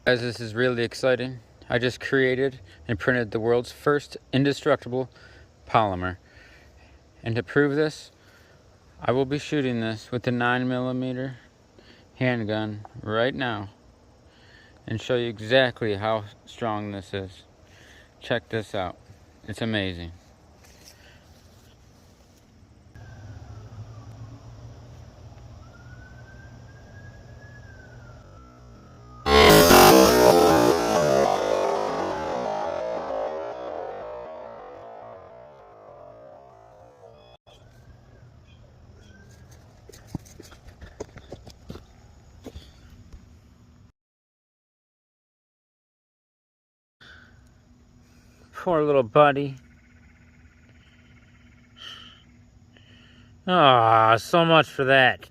Guys, this is really exciting. I just created and printed the world's first indestructible polymer. And to prove this, I will be shooting this with the 9mm handgun right now and show you exactly how strong this is. Check this out. It's amazing. Poor little buddy. Ah, so much for that.